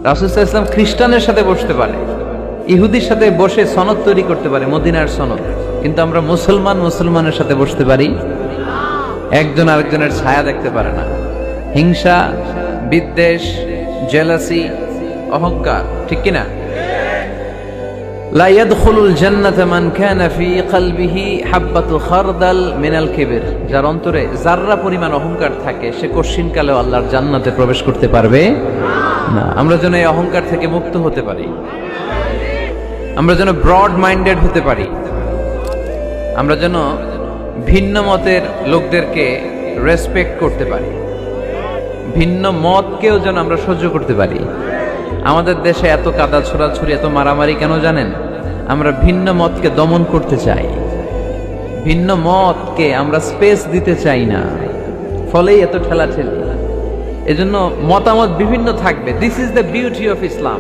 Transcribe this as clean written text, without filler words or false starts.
রাসূল সাল্লাল্লাহু আলাইহি ওয়াসাল্লাম খ্রিস্টানের সাথে বসতে পারে, ইহুদির সাথে বসে সনদ তৈরি করতে পারে, মদিনার সনদ। কিন্তু আমরা মুসলমানের সাথে বসতে পারি, একজন আরেকজনের ছায়া দেখতে পারে না। হিংসা, বিদ্বেষ, জেলাসি, অহংকার, ঠিক কিনা? লা ইয়াদখুলুল জান্নাতা মান কানা ফি কলবিহি হাববাতু খারদাল মিনাল কিবর। যার অন্তরে যাররা পরিমাণ অহংকার থাকে সে কশিনকালেও আল্লাহর জান্নাতে প্রবেশ করতে পারবে না। আমরা যেন এই অহংকার থেকে মুক্ত হতে পারি, আমরা যেন ব্রড মাইন্ডেড হতে পারি, আমরা যেন ভিন্ন মতের লোকদেরকে রেসপেক্ট করতে পারি, ভিন্ন মতকেও যেন আমরা সহ্য করতে পারি। আমাদের দেশে এত কাদা ছোড়াছুরি, এত মারামারি কেন জানেন? আমরা ভিন্ন মতকে দমন করতে চাই, ভিন্ন মতকে আমরা স্পেস দিতে চাই না, ফলেই এত ঠেলাঠেলি। এজন্য মতামত বিভিন্ন থাকবে। This is the beauty of Islam.